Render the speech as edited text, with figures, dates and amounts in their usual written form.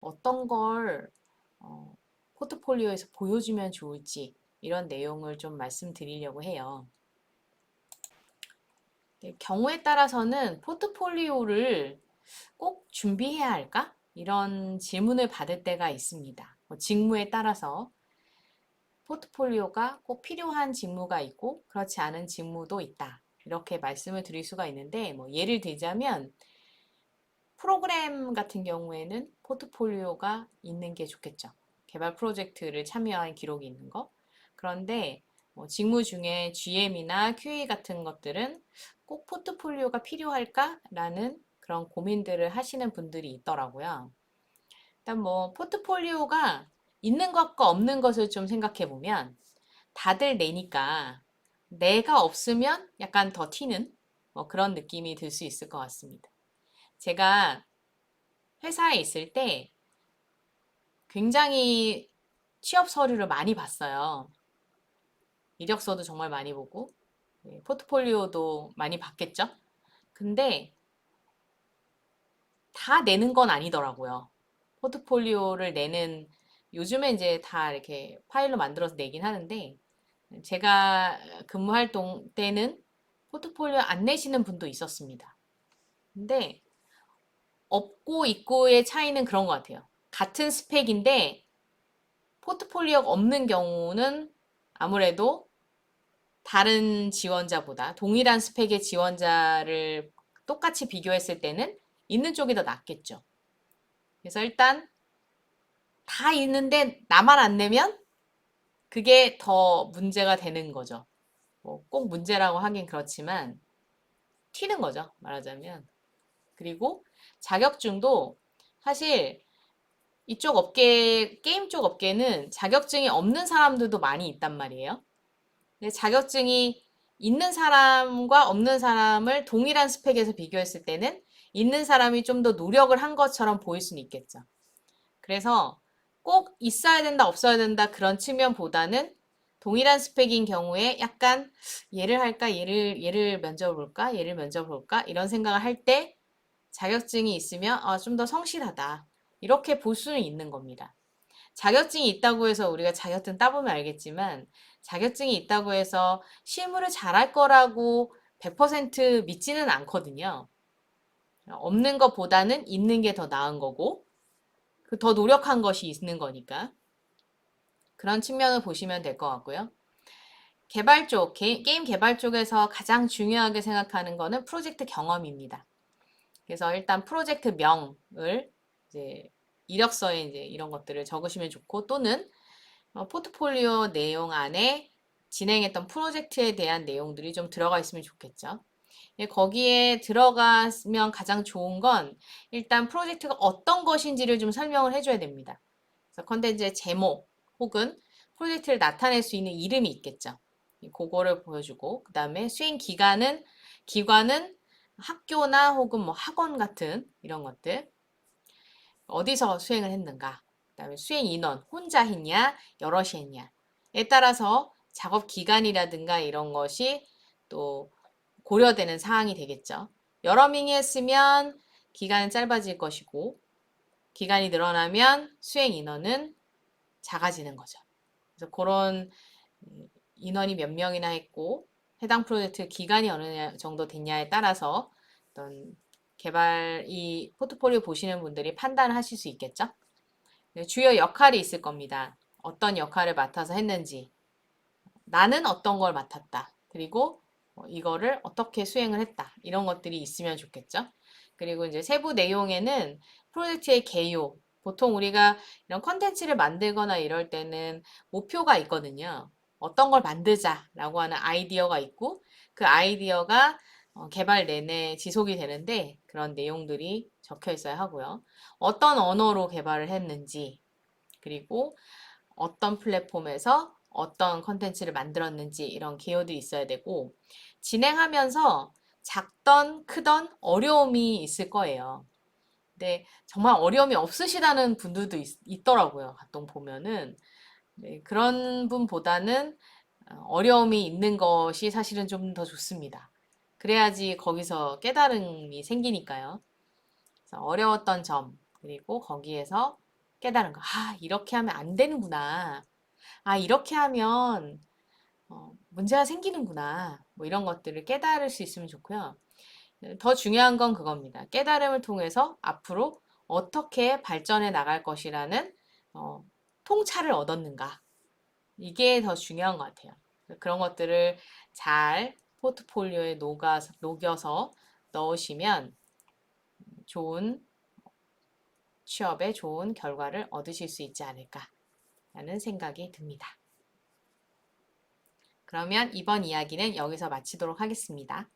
어떤 걸 포트폴리오에서 보여주면 좋을지 이런 내용을 좀 말씀드리려고 해요. 네, 경우에 따라서는 포트폴리오를 꼭 준비해야 할까? 이런 질문을 받을 때가 있습니다. 직무에 따라서 포트폴리오가 꼭 필요한 직무가 있고 그렇지 않은 직무도 있다. 이렇게 말씀을 드릴 수가 있는데 예를 들자면 프로그램 같은 경우에는 포트폴리오가 있는 게 좋겠죠. 개발 프로젝트를 참여한 기록이 있는 거. 그런데 직무 중에 GM이나 QA 같은 것들은 꼭 포트폴리오가 필요할까라는 그런 고민들을 하시는 분들이 있더라고요. 일단 포트폴리오가 있는 것과 없는 것을 좀 생각해 보면 다들 내니까 내가 없으면 약간 더 튀는 그런 느낌이 들 수 있을 것 같습니다. 제가 회사에 있을 때 굉장히 취업 서류를 많이 봤어요. 이력서도 정말 많이 보고, 포트폴리오도 많이 봤겠죠? 근데 다 내는 건 아니더라고요. 포트폴리오를 내는, 요즘에 이제 다 이렇게 파일로 만들어서 내긴 하는데, 제가 근무할 때는 포트폴리오 안 내시는 분도 있었습니다. 근데 없고 있고의 차이는 그런 것 같아요. 같은 스펙인데 포트폴리오가 없는 경우는 아무래도 다른 지원자보다 동일한 스펙의 지원자를 똑같이 비교했을 때는 있는 쪽이 더 낫겠죠. 그래서 일단 다 있는데 나만 안 내면 그게 더 문제가 되는 거죠. 꼭 문제라고 하긴 그렇지만 튀는 거죠. 말하자면. 그리고 자격증도 사실 이쪽 업계, 게임 쪽 업계는 자격증이 없는 사람들도 많이 있단 말이에요. 근데 자격증이 있는 사람과 없는 사람을 동일한 스펙에서 비교했을 때는 있는 사람이 좀 더 노력을 한 것처럼 보일 수는 있겠죠. 그래서 꼭 있어야 된다, 없어야 된다 그런 측면보다는 동일한 스펙인 경우에 약간 얘를 할까, 얘를 면접 볼까, 얘를 면접 볼까 이런 생각을 할 때 자격증이 있으면 좀 더 성실하다. 이렇게 볼 수는 있는 겁니다. 자격증이 있다고 해서 우리가 자격증 따보면 알겠지만 자격증이 있다고 해서 실무를 잘할 거라고 100% 믿지는 않거든요. 없는 것보다는 있는 게 더 나은 거고 더 노력한 것이 있는 거니까 그런 측면을 보시면 될 것 같고요. 개발 쪽, 게임 개발 쪽에서 가장 중요하게 생각하는 거는 프로젝트 경험입니다. 그래서 일단 프로젝트 명을 이제 이력서에 이제 이런 것들을 적으시면 좋고 또는 포트폴리오 내용 안에 진행했던 프로젝트에 대한 내용들이 좀 들어가 있으면 좋겠죠. 거기에 들어가면 가장 좋은 건 일단 프로젝트가 어떤 것인지를 좀 설명을 해줘야 됩니다. 그래서 컨텐츠의 제목 혹은 프로젝트를 나타낼 수 있는 이름이 있겠죠. 그거를 보여주고 그 다음에 수행 기관은 학교나 혹은 학원 같은 이런 것들 어디서 수행을 했는가 그다음에 수행 인원 혼자 했냐 여럿이 했냐에 따라서 작업 기간이라든가 이런 것이 또 고려되는 사항이 되겠죠. 여러 명이 했으면 기간은 짧아질 것이고 기간이 늘어나면 수행 인원은 작아지는 거죠. 그래서 그런 인원이 몇 명이나 했고 해당 프로젝트 기간이 어느 정도 됐냐에 따라서 어떤 이 포트폴리오 보시는 분들이 판단하실 수 있겠죠. 주요 역할이 있을 겁니다. 어떤 역할을 맡아서 했는지, 나는 어떤 걸 맡았다. 그리고 이거를 어떻게 수행을 했다. 이런 것들이 있으면 좋겠죠. 그리고 이제 세부 내용에는 프로젝트의 개요. 보통 우리가 이런 컨텐츠를 만들거나 이럴 때는 목표가 있거든요. 어떤 걸 만들자라고 하는 아이디어가 있고 그 아이디어가 개발 내내 지속이 되는데 그런 내용들이 적혀 있어야 하고요. 어떤 언어로 개발을 했는지, 그리고 어떤 플랫폼에서 어떤 컨텐츠를 만들었는지 이런 개요도 있어야 되고 진행하면서 작던 크던 어려움이 있을 거예요. 근데 정말 어려움이 없으시다는 분들도 있더라고요. 가끔 보면은 네, 그런 분보다는 어려움이 있는 것이 사실은 좀 더 좋습니다. 그래야지 거기서 깨달음이 생기니까요. 그래서 어려웠던 점, 그리고 거기에서 깨달은 거. 아, 이렇게 하면 안 되는구나. 아, 이렇게 하면 문제가 생기는구나. 뭐 이런 것들을 깨달을 수 있으면 좋고요. 더 중요한 건 그겁니다. 깨달음을 통해서 앞으로 어떻게 발전해 나갈 것이라는 어, 통찰을 얻었는가. 이게 더 중요한 것 같아요. 그런 것들을 잘 포트폴리오에 녹여서 넣으시면 좋은 취업에 좋은 결과를 얻으실 수 있지 않을까라는 생각이 듭니다. 그러면 이번 이야기는 여기서 마치도록 하겠습니다.